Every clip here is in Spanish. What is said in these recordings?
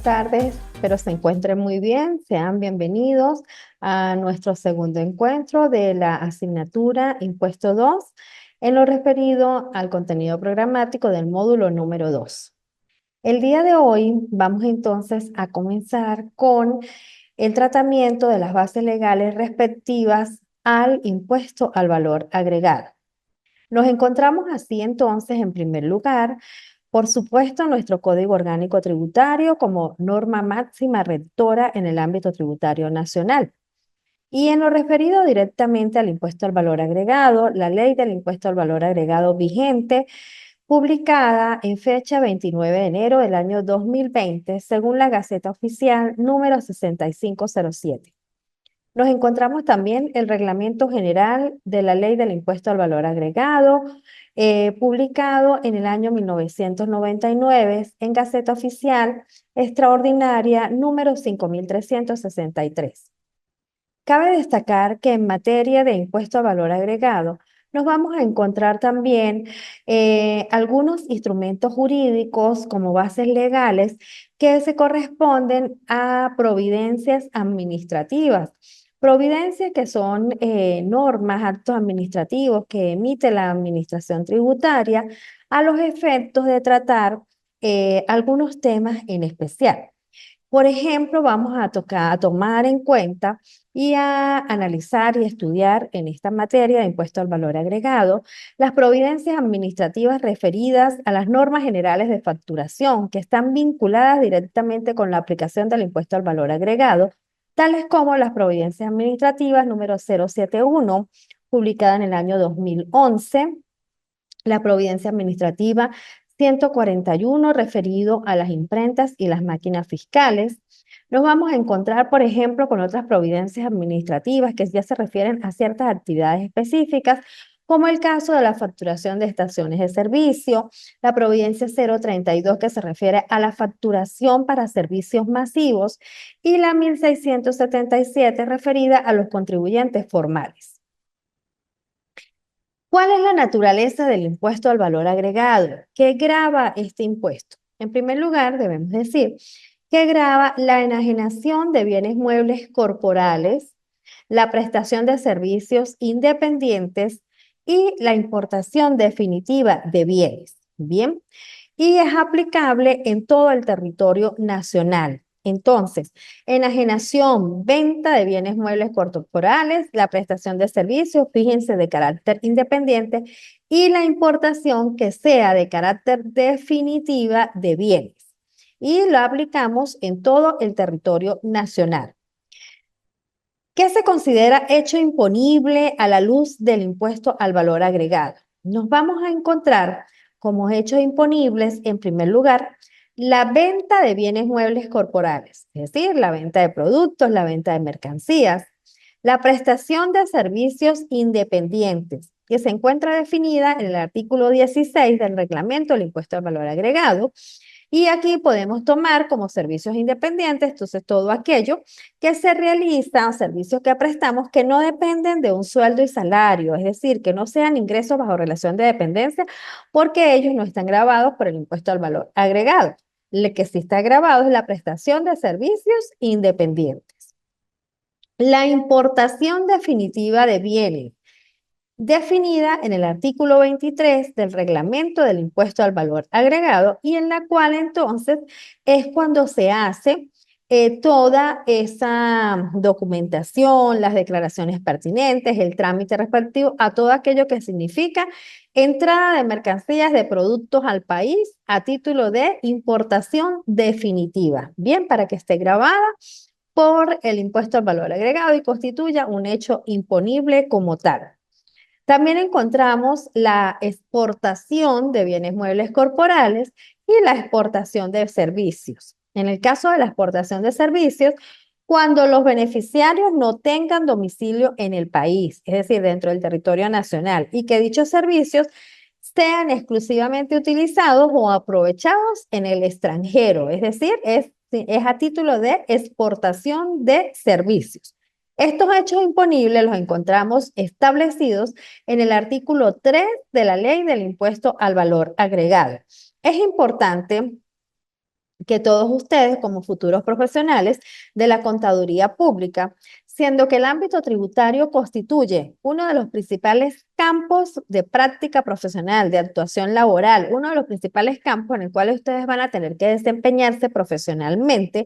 tardes, espero se encuentren muy bien. Sean bienvenidos a nuestro segundo encuentro de la asignatura Impuesto 2 en lo referido al contenido programático del módulo número 2. El día de hoy vamos entonces a comenzar con el tratamiento de las bases legales respectivas al impuesto al valor agregado. Nos encontramos así entonces, en primer lugar, por supuesto, nuestro Código Orgánico Tributario como norma máxima rectora en el ámbito tributario nacional. Y en lo referido directamente al impuesto al valor agregado, la ley del impuesto al valor agregado vigente, publicada en fecha 29 de enero del año 2020, según la Gaceta Oficial número 6507. Nos encontramos también el Reglamento General de la Ley del Impuesto al Valor Agregado, publicado en el año 1999 en Gaceta Oficial Extraordinaria número 5363. Cabe destacar que en materia de impuesto al valor agregado, nos vamos a encontrar también algunos instrumentos jurídicos como bases legales que se corresponden a providencias administrativas. Providencias que son normas, actos administrativos que emite la administración tributaria a los efectos de tratar algunos temas en especial. Por ejemplo, vamos a tomar en cuenta y a analizar y estudiar en esta materia de impuesto al valor agregado las providencias administrativas referidas a las normas generales de facturación que están vinculadas directamente con la aplicación del impuesto al valor agregado, tales como las providencias administrativas número 071, publicada en el año 2011, la providencia administrativa 141 referido a las imprentas y las máquinas fiscales. Nos vamos a encontrar, por ejemplo, con otras providencias administrativas que ya se refieren a ciertas actividades específicas, como el caso de la facturación de estaciones de servicio, la providencia 032 que se refiere a la facturación para servicios masivos y la 1677 referida a los contribuyentes formales. ¿Cuál es la naturaleza del impuesto al valor agregado? ¿Qué grava este impuesto? En primer lugar, debemos decir que grava la enajenación de bienes muebles corporales, la prestación de servicios independientes y la importación definitiva de bienes. Bien, y es aplicable en todo el territorio nacional. Entonces, enajenación, venta de bienes muebles corporales, la prestación de servicios, fíjense, de carácter independiente, y la importación que sea de carácter definitiva de bienes. Y lo aplicamos en todo el territorio nacional. ¿Qué se considera hecho imponible a la luz del impuesto al valor agregado? Nos vamos a encontrar como hechos imponibles, en primer lugar, la venta de bienes muebles corporales, es decir, la venta de productos, la venta de mercancías, la prestación de servicios independientes, que se encuentra definida en el artículo 16 del reglamento del impuesto al valor agregado. Y aquí podemos tomar como servicios independientes, entonces todo aquello que se realiza, servicios que prestamos que no dependen de un sueldo y salario, es decir, que no sean ingresos bajo relación de dependencia, porque ellos no están gravados por el impuesto al valor agregado. Lo que sí está grabado es la prestación de servicios independientes. La importación definitiva de bienes, definida en el artículo 23 del reglamento del impuesto al valor agregado, y en la cual entonces es cuando se hace toda esa documentación, las declaraciones pertinentes, el trámite respectivo a todo aquello que significa entrada de mercancías, de productos al país a título de importación definitiva. Bien, para que esté grabada por el impuesto al valor agregado y constituya un hecho imponible como tal. También encontramos la exportación de bienes muebles corporales y la exportación de servicios. En el caso de la exportación de servicios, cuando los beneficiarios no tengan domicilio en el país, es decir, dentro del territorio nacional, y que dichos servicios sean exclusivamente utilizados o aprovechados en el extranjero, es decir, es a título de exportación de servicios. Estos hechos imponibles los encontramos establecidos en el artículo 3 de la Ley del Impuesto al Valor Agregado. Es importante que todos ustedes como futuros profesionales de la contaduría pública, siendo que el ámbito tributario constituye uno de los principales campos de práctica profesional, de actuación laboral, uno de los principales campos en el cual ustedes van a tener que desempeñarse profesionalmente.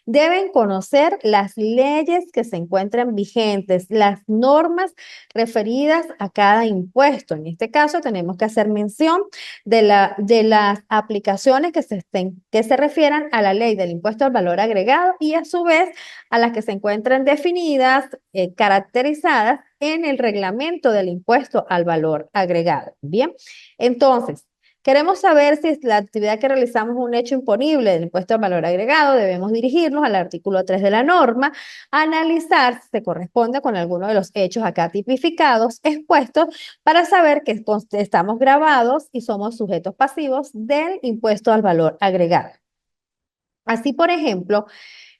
Deben conocer las leyes que se encuentran vigentes, las normas referidas a cada impuesto. En este caso, tenemos que hacer mención de las aplicaciones que se refieran a la ley del impuesto al valor agregado y a su vez a las que se encuentran definidas, caracterizadas en el reglamento del impuesto al valor agregado. Bien, entonces, queremos saber si la actividad que realizamos es un hecho imponible del impuesto al valor agregado. Debemos dirigirnos al artículo 3 de la norma, analizar si se corresponde con alguno de los hechos acá tipificados, expuestos, para saber que estamos grabados y somos sujetos pasivos del impuesto al valor agregado. Así, por ejemplo,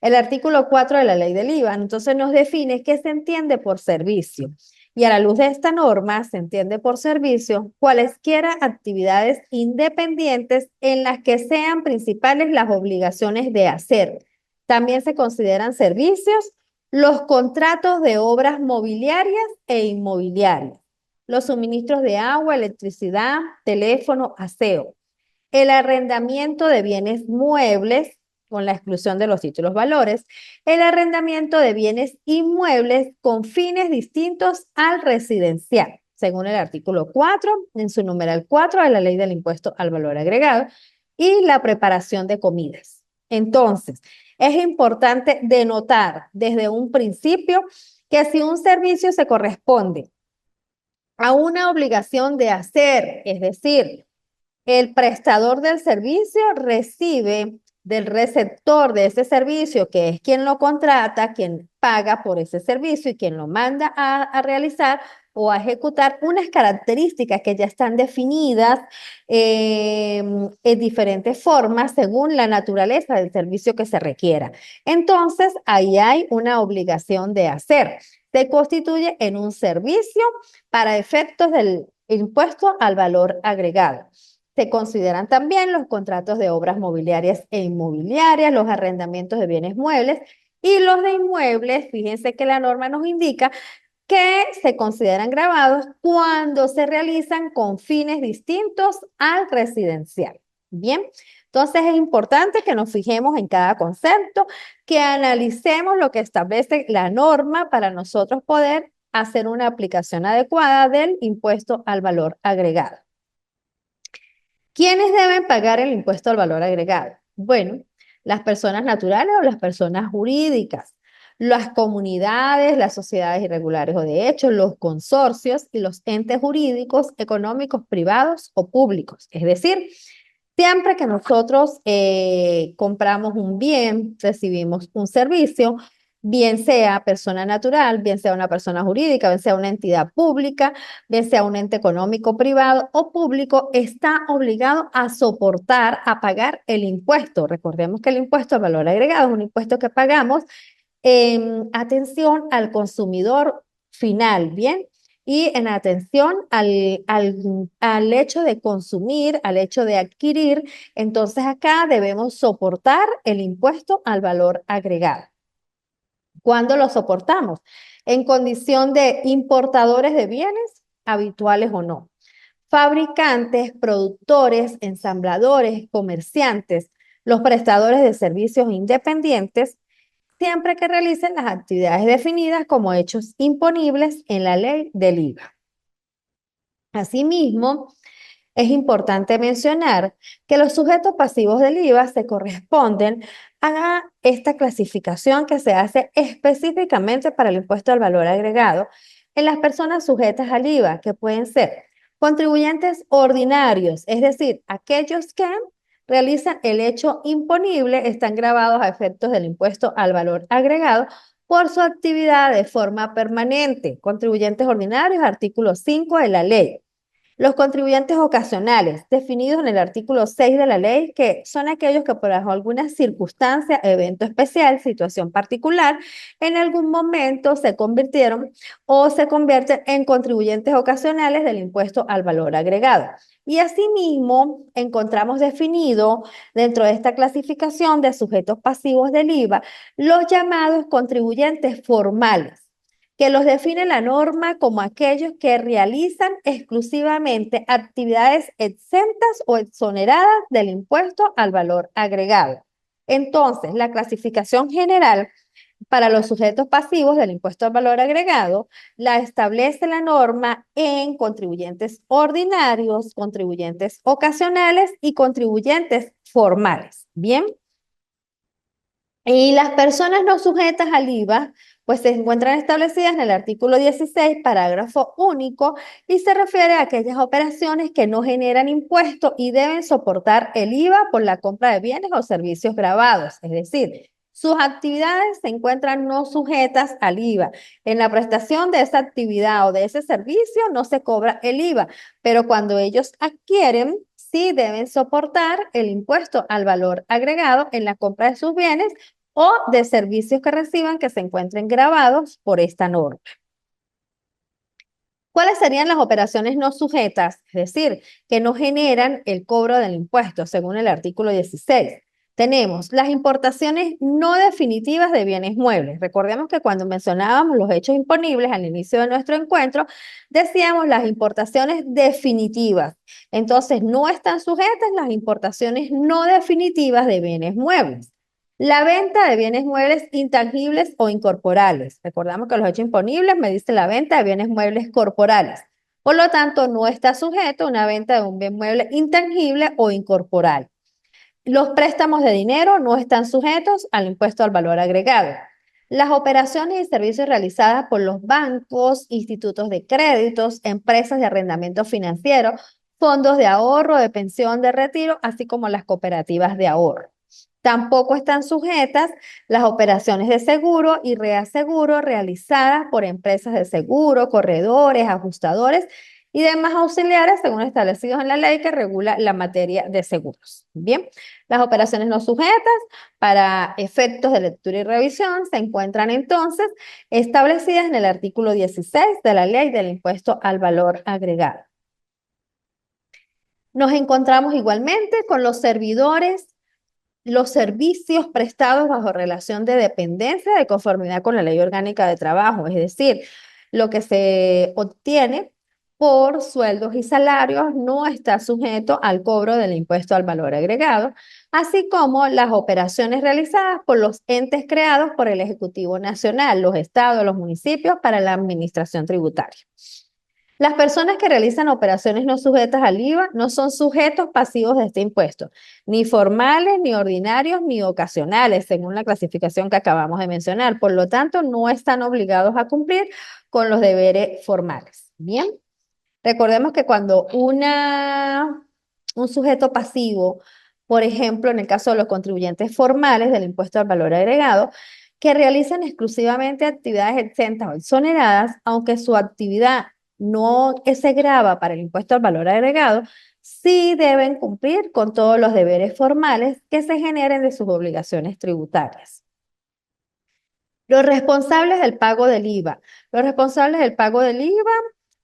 el artículo 4 de la ley del IVA, entonces nos define qué se entiende por servicio. Y a la luz de esta norma se entiende por servicio cualesquiera actividades independientes en las que sean principales las obligaciones de hacer. También se consideran servicios los contratos de obras mobiliarias e inmobiliarias, los suministros de agua, electricidad, teléfono, aseo, el arrendamiento de bienes muebles, con la exclusión de los títulos valores, el arrendamiento de bienes inmuebles con fines distintos al residencial, según el artículo 4, en su numeral 4 de la ley del impuesto al valor agregado, y la preparación de comidas. Entonces, es importante denotar desde un principio que si un servicio se corresponde a una obligación de hacer, es decir, el prestador del servicio recibe del receptor de ese servicio, que es quien lo contrata, quien paga por ese servicio y quien lo manda a realizar o a ejecutar, unas características que ya están definidas en diferentes formas según la naturaleza del servicio que se requiera. Entonces, ahí hay una obligación de hacer. Se constituye en un servicio para efectos del impuesto al valor agregado. Se consideran también los contratos de obras mobiliarias e inmobiliarias, los arrendamientos de bienes muebles y los de inmuebles. Fíjense que la norma nos indica que se consideran gravados cuando se realizan con fines distintos al residencial. Bien, entonces es importante que nos fijemos en cada concepto, que analicemos lo que establece la norma para nosotros poder hacer una aplicación adecuada del impuesto al valor agregado. ¿Quiénes deben pagar el impuesto al valor agregado? Bueno, las personas naturales o las personas jurídicas, las comunidades, las sociedades irregulares o de hecho, los consorcios y los entes jurídicos, económicos, privados o públicos. Es decir, siempre que nosotros compramos un bien, recibimos un servicio, bien sea persona natural, bien sea una persona jurídica, bien sea una entidad pública, bien sea un ente económico privado o público, está obligado a soportar, a pagar el impuesto. Recordemos que el impuesto al valor agregado es un impuesto que pagamos en atención al consumidor final, ¿bien? Y en atención al hecho de consumir, al hecho de adquirir. Entonces acá debemos soportar el impuesto al valor agregado. ¿Cuándo lo soportamos? En condición de importadores de bienes, habituales o no. Fabricantes, productores, ensambladores, comerciantes, los prestadores de servicios independientes, siempre que realicen las actividades definidas como hechos imponibles en la ley del IVA. Asimismo, es importante mencionar que los sujetos pasivos del IVA se corresponden a esta clasificación que se hace específicamente para el impuesto al valor agregado en las personas sujetas al IVA, que pueden ser contribuyentes ordinarios, es decir, aquellos que realizan el hecho imponible, están gravados a efectos del impuesto al valor agregado por su actividad de forma permanente. Contribuyentes ordinarios, artículo 5 de la ley. Los contribuyentes ocasionales, definidos en el artículo 6 de la ley, que son aquellos que por alguna circunstancia, evento especial, situación particular, en algún momento se convirtieron o se convierten en contribuyentes ocasionales del impuesto al valor agregado. Y asimismo, encontramos definido dentro de esta clasificación de sujetos pasivos del IVA los llamados contribuyentes formales, que los define la norma como aquellos que realizan exclusivamente actividades exentas o exoneradas del impuesto al valor agregado. Entonces, la clasificación general para los sujetos pasivos del impuesto al valor agregado la establece la norma en contribuyentes ordinarios, contribuyentes ocasionales y contribuyentes formales. Bien. Y las personas no sujetas al IVA, pues se encuentran establecidas en el artículo 16, parágrafo único, y se refiere a aquellas operaciones que no generan impuesto y deben soportar el IVA por la compra de bienes o servicios gravados. Es decir, sus actividades se encuentran no sujetas al IVA. En la prestación de esa actividad o de ese servicio no se cobra el IVA, pero cuando ellos adquieren, sí deben soportar el impuesto al valor agregado en la compra de sus bienes o de servicios que reciban que se encuentren grabados por esta norma. ¿Cuáles serían las operaciones no sujetas? Es decir, que no generan el cobro del impuesto, según el artículo 16. Tenemos las importaciones no definitivas de bienes muebles. Recordemos que cuando mencionábamos los hechos imponibles al inicio de nuestro encuentro, decíamos las importaciones definitivas. Entonces, no están sujetas las importaciones no definitivas de bienes muebles. La venta de bienes muebles intangibles o incorporales. Recordamos que los hechos imponibles me dice la venta de bienes muebles corporales. Por lo tanto, no está sujeto a una venta de un bien mueble intangible o incorporal. Los préstamos de dinero no están sujetos al impuesto al valor agregado. Las operaciones y servicios realizadas por los bancos, institutos de créditos, empresas de arrendamiento financiero, fondos de ahorro, de pensión, de retiro, así como las cooperativas de ahorro. Tampoco están sujetas las operaciones de seguro y reaseguro realizadas por empresas de seguro, corredores, ajustadores y demás auxiliares según establecidos en la ley que regula la materia de seguros. Bien, las operaciones no sujetas para efectos de lectura y revisión se encuentran entonces establecidas en el artículo 16 de la ley del impuesto al valor agregado. Nos encontramos igualmente con los servidores, los servicios prestados bajo relación de dependencia de conformidad con la Ley Orgánica de Trabajo, es decir, lo que se obtiene por sueldos y salarios no está sujeto al cobro del impuesto al valor agregado, así como las operaciones realizadas por los entes creados por el Ejecutivo Nacional, los estados, los municipios para la administración tributaria. Las personas que realizan operaciones no sujetas al IVA no son sujetos pasivos de este impuesto, ni formales, ni ordinarios, ni ocasionales, según la clasificación que acabamos de mencionar. Por lo tanto, no están obligados a cumplir con los deberes formales. Bien, recordemos que cuando un sujeto pasivo, por ejemplo, en el caso de los contribuyentes formales del impuesto al valor agregado, que realizan exclusivamente actividades exentas o exoneradas, aunque su actividad no se grava para el impuesto al valor agregado, sí deben cumplir con todos los deberes formales que se generen de sus obligaciones tributarias. Los responsables del pago del IVA. Los responsables del pago del IVA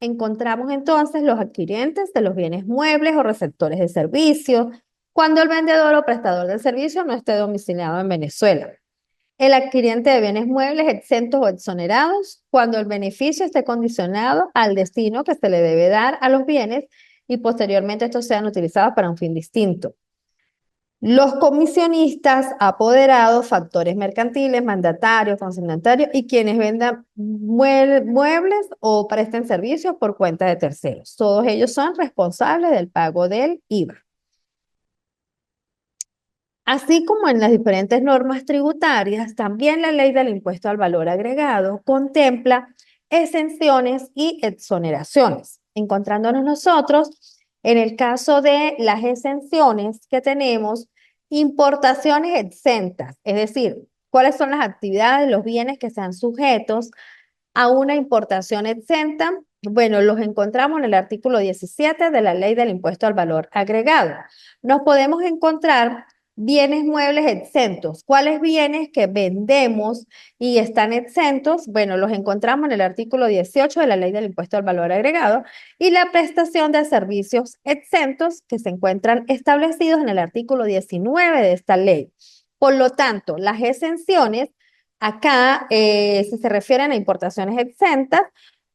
encontramos entonces los adquirientes de los bienes muebles o receptores de servicios, cuando el vendedor o prestador del servicio no esté domiciliado en Venezuela. El adquiriente de bienes muebles exentos o exonerados cuando el beneficio esté condicionado al destino que se le debe dar a los bienes y posteriormente estos sean utilizados para un fin distinto. Los comisionistas, apoderados, factores mercantiles, mandatarios, consignatarios y quienes vendan muebles o presten servicios por cuenta de terceros. Todos ellos son responsables del pago del IVA. Así como en las diferentes normas tributarias, también la ley del impuesto al valor agregado contempla exenciones y exoneraciones, encontrándonos nosotros en el caso de las exenciones que tenemos importaciones exentas, es decir, cuáles son las actividades, los bienes que sean sujetos a una importación exenta. Bueno, los encontramos en el artículo 17 de la ley del impuesto al valor agregado. Nos podemos encontrar bienes muebles exentos. ¿Cuáles bienes que vendemos y están exentos? Bueno, los encontramos en el artículo 18 de la Ley del Impuesto al Valor Agregado y la prestación de servicios exentos que se encuentran establecidos en el artículo 19 de esta ley. Por lo tanto, las exenciones acá, si se refieren a importaciones exentas,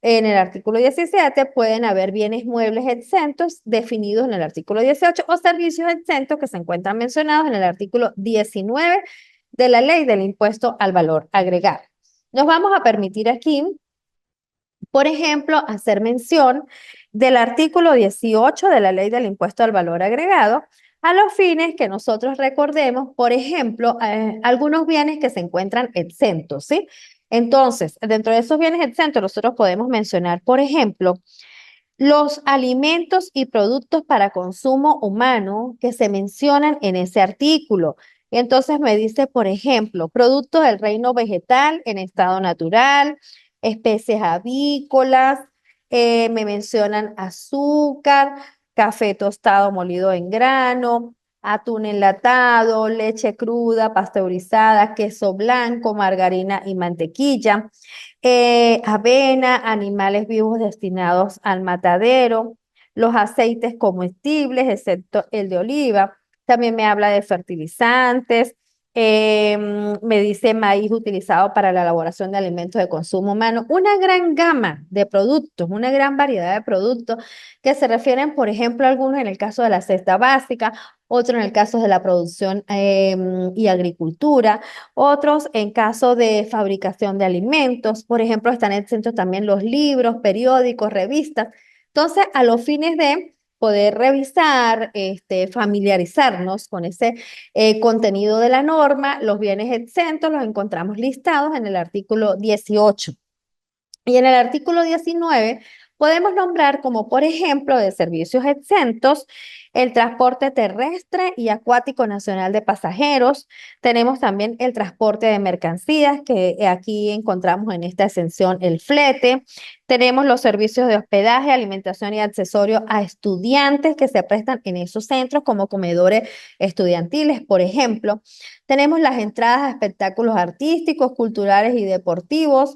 en el artículo 17 pueden haber bienes muebles exentos definidos en el artículo 18 o servicios exentos que se encuentran mencionados en el artículo 19 de la Ley del Impuesto al Valor Agregado. Nos vamos a permitir aquí, por ejemplo, hacer mención del artículo 18 de la Ley del Impuesto al Valor Agregado a los fines que nosotros recordemos, por ejemplo, algunos bienes que se encuentran exentos, ¿sí? Entonces, dentro de esos bienes exentos, nosotros podemos mencionar, por ejemplo, los alimentos y productos para consumo humano que se mencionan en ese artículo. Y entonces me dice, por ejemplo, productos del reino vegetal en estado natural, especies avícolas, me mencionan azúcar, café tostado molido en grano, atún enlatado, leche cruda, pasteurizada, queso blanco, margarina y mantequilla, avena, animales vivos destinados al matadero, los aceites comestibles, excepto el de oliva. También me habla de fertilizantes, me dice maíz utilizado para la elaboración de alimentos de consumo humano. Una gran gama de productos, una gran variedad de productos que se refieren, por ejemplo, algunos en el caso de la cesta básica, otros en el caso de la producción y agricultura, otros en caso de fabricación de alimentos. Por ejemplo, están exentos también los libros, periódicos, revistas. Entonces, a los fines de poder revisar, familiarizarnos con ese contenido de la norma, los bienes exentos los encontramos listados en el artículo 18. Y en el artículo 19 podemos nombrar como, por ejemplo, de servicios exentos, el transporte terrestre y acuático nacional de pasajeros. Tenemos también el transporte de mercancías, que aquí encontramos en esta exención el flete. Tenemos los servicios de hospedaje, alimentación y accesorios a estudiantes que se prestan en esos centros como comedores estudiantiles, por ejemplo. Tenemos las entradas a espectáculos artísticos, culturales y deportivos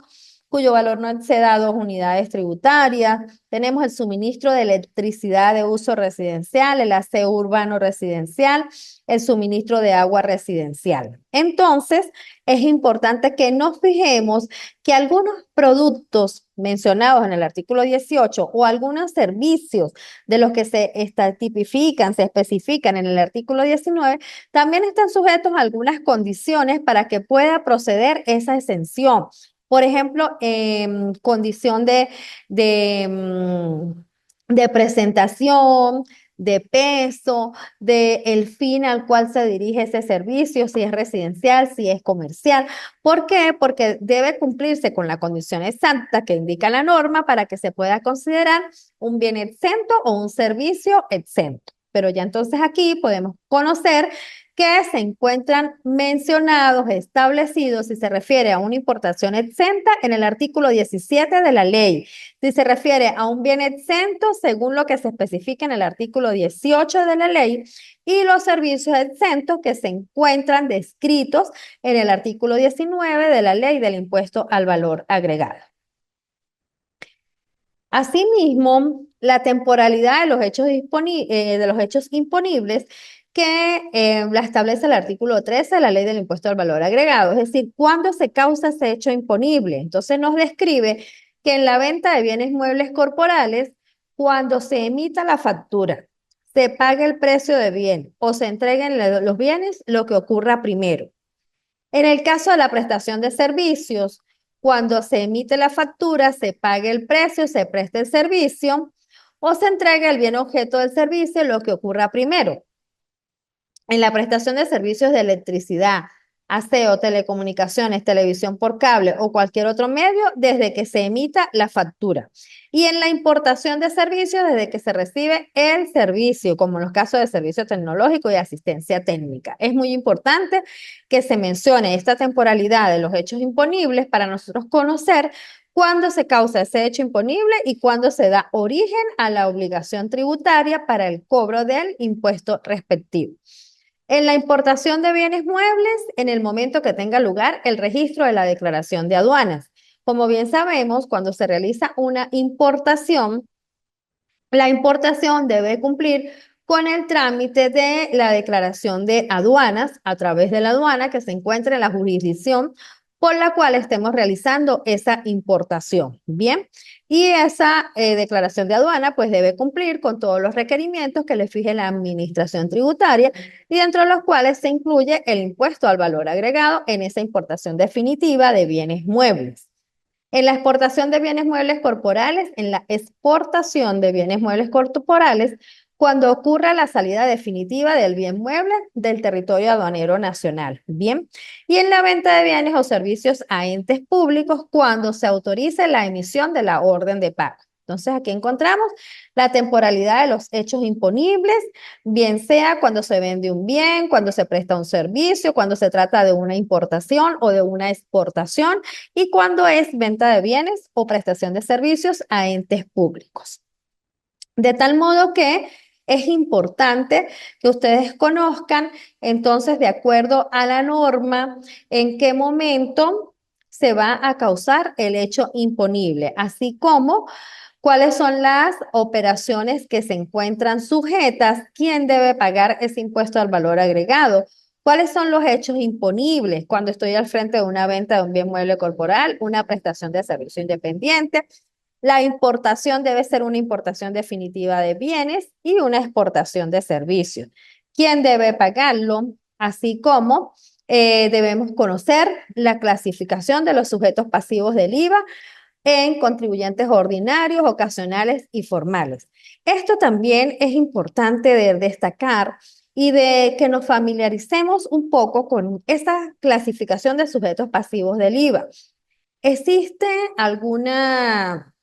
cuyo valor no exceda a 2 unidades tributarias. Tenemos el suministro de electricidad de uso residencial, el aseo urbano residencial, el suministro de agua residencial. Entonces, es importante que nos fijemos que algunos productos mencionados en el artículo 18 o algunos servicios de los que se tipifican, se especifican en el artículo 19, también están sujetos a algunas condiciones para que pueda proceder esa exención. Por ejemplo, condición de presentación, de peso, de el fin al cual se dirige ese servicio, si es residencial, si es comercial. ¿Por qué? Porque debe cumplirse con la condición exacta que indica la norma para que se pueda considerar un bien exento o un servicio exento. Pero ya entonces aquí podemos conocer que se encuentran mencionados, establecidos, si se refiere a una importación exenta en el artículo 17 de la ley, si se refiere a un bien exento según lo que se especifica en el artículo 18 de la ley y los servicios exentos que se encuentran descritos en el artículo 19 de la ley del impuesto al valor agregado. Asimismo, la temporalidad de los hechos imponibles que la establece el artículo 13 de la Ley del Impuesto al Valor Agregado, es decir, cuándo se causa ese hecho imponible. Entonces nos describe que en la venta de bienes muebles corporales, cuando se emita la factura, se pague el precio de bien o se entreguen los bienes, lo que ocurra primero. En el caso de la prestación de servicios, cuando se emite la factura, se pague el precio, se preste el servicio o se entregue el bien objeto del servicio, lo que ocurra primero. En la prestación de servicios de electricidad, aseo, telecomunicaciones, televisión por cable o cualquier otro medio desde que se emita la factura. Y en la importación de servicios desde que se recibe el servicio, como en los casos de servicio tecnológico y asistencia técnica. Es muy importante que se mencione esta temporalidad de los hechos imponibles para nosotros conocer cuándo se causa ese hecho imponible y cuándo se da origen a la obligación tributaria para el cobro del impuesto respectivo. En la importación de bienes muebles, en el momento que tenga lugar el registro de la declaración de aduanas. Como bien sabemos, cuando se realiza una importación, la importación debe cumplir con el trámite de la declaración de aduanas a través de la aduana que se encuentra en la jurisdicción por la cual estemos realizando esa importación. Bien, y esa declaración de aduana pues debe cumplir con todos los requerimientos que le fije la administración tributaria y dentro de los cuales se incluye el impuesto al valor agregado en esa importación definitiva de bienes muebles. En la exportación de bienes muebles corporales, en la exportación de bienes muebles corporales, cuando ocurra la salida definitiva del bien mueble del territorio aduanero nacional. Bien. Y en la venta de bienes o servicios a entes públicos, cuando se autorice la emisión de la orden de pago. Entonces, aquí encontramos la temporalidad de los hechos imponibles, bien sea cuando se vende un bien, cuando se presta un servicio, cuando se trata de una importación o de una exportación y cuando es venta de bienes o prestación de servicios a entes públicos. De tal modo que es importante que ustedes conozcan, entonces, de acuerdo a la norma, en qué momento se va a causar el hecho imponible, así como cuáles son las operaciones que se encuentran sujetas, quién debe pagar ese impuesto al valor agregado. ¿Cuáles son los hechos imponibles cuando estoy al frente de una venta de un bien mueble corporal, una prestación de servicio independiente? La importación debe ser una importación definitiva de bienes y una exportación de servicios. ¿Quién debe pagarlo? Así como debemos conocer la clasificación de los sujetos pasivos del IVA en contribuyentes ordinarios, ocasionales y formales. Esto también es importante de destacar y de que nos familiaricemos un poco con esa clasificación de sujetos pasivos del IVA. ¿Existe alguna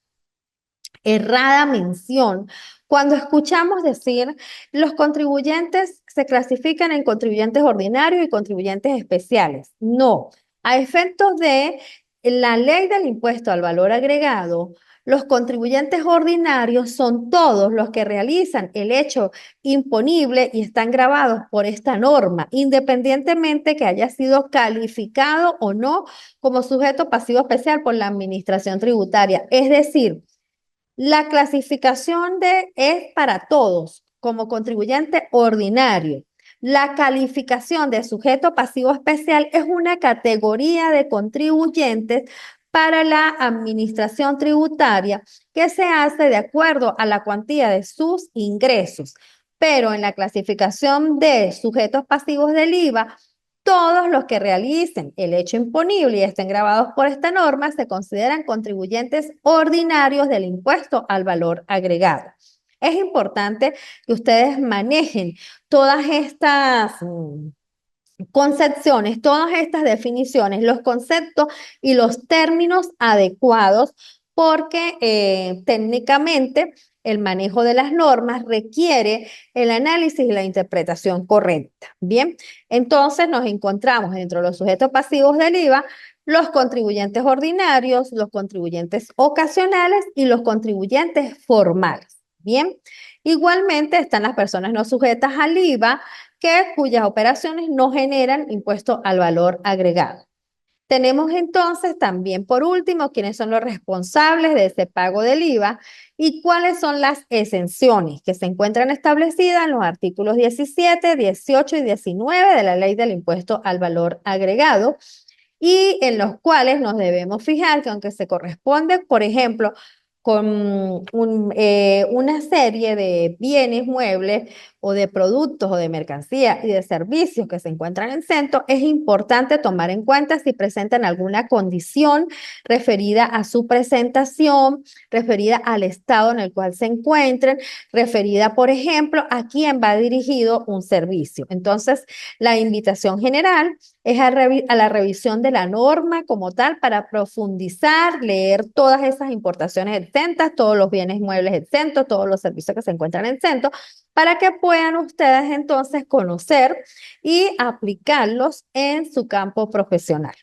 errada mención cuando escuchamos decir los contribuyentes se clasifican en contribuyentes ordinarios y contribuyentes especiales? No, a efectos de la ley del impuesto al valor agregado, los contribuyentes ordinarios son todos los que realizan el hecho imponible y están gravados por esta norma, independientemente que haya sido calificado o no como sujeto pasivo especial por la administración tributaria. Es decir, la clasificación de es para todos como contribuyente ordinario. La calificación de sujeto pasivo especial es una categoría de contribuyentes para la administración tributaria que se hace de acuerdo a la cuantía de sus ingresos. Pero en la clasificación de sujetos pasivos del IVA, todos los que realicen el hecho imponible y estén grabados por esta norma se consideran contribuyentes ordinarios del impuesto al valor agregado. Es importante que ustedes manejen todas estas concepciones, todas estas definiciones, los conceptos y los términos adecuados, porque técnicamente el manejo de las normas requiere el análisis y la interpretación correcta. Bien, entonces nos encontramos dentro de los sujetos pasivos del IVA los contribuyentes ordinarios, los contribuyentes ocasionales y los contribuyentes formales. Bien, igualmente están las personas no sujetas al IVA, cuyas operaciones no generan impuesto al valor agregado. Tenemos entonces también, por último, quiénes son los responsables de ese pago del IVA y cuáles son las exenciones que se encuentran establecidas en los artículos 17, 18 y 19 de la Ley del Impuesto al Valor Agregado y en los cuales nos debemos fijar que aunque se corresponde, por ejemplo, con una serie de bienes muebles o de productos o de mercancías y de servicios que se encuentran en CENTO, es importante tomar en cuenta si presentan alguna condición referida a su presentación, referida al estado en el cual se encuentren, referida, por ejemplo, a quién va dirigido un servicio. Entonces, la invitación general es a la revisión de la norma como tal para profundizar, leer todas esas importaciones exentas, todos los bienes muebles exentos, todos los servicios que se encuentran exentos, para que puedan ustedes entonces conocer y aplicarlos en su campo profesional.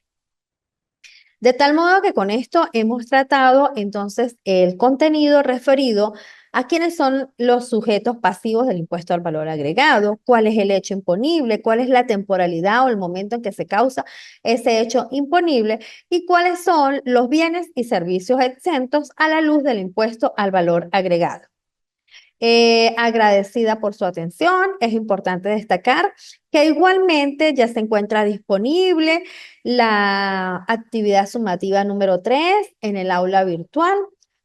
De tal modo que con esto hemos tratado entonces el contenido referido ¿A quiénes son los sujetos pasivos del impuesto al valor agregado? ¿Cuál es el hecho imponible? ¿Cuál es la temporalidad o el momento en que se causa ese hecho imponible? ¿Y cuáles son los bienes y servicios exentos a la luz del impuesto al valor agregado? Agradecida por su atención. Es importante destacar que igualmente ya se encuentra disponible la actividad sumativa número 3 en el aula virtual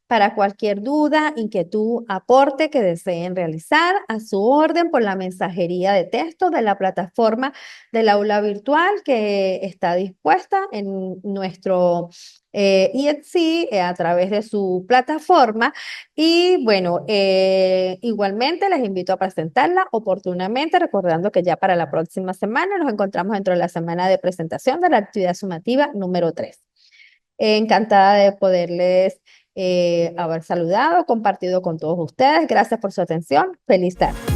para cualquier duda, inquietud, aporte que deseen realizar a su orden por la mensajería de texto de la plataforma del aula virtual que está dispuesta en nuestro IETSI a través de su plataforma. Y bueno, igualmente les invito a presentarla oportunamente, recordando que ya para la próxima semana nos encontramos dentro de la semana de presentación de la actividad sumativa número 3. Encantada de poderles haber saludado, compartido con todos ustedes. Gracias por su atención. Feliz tarde.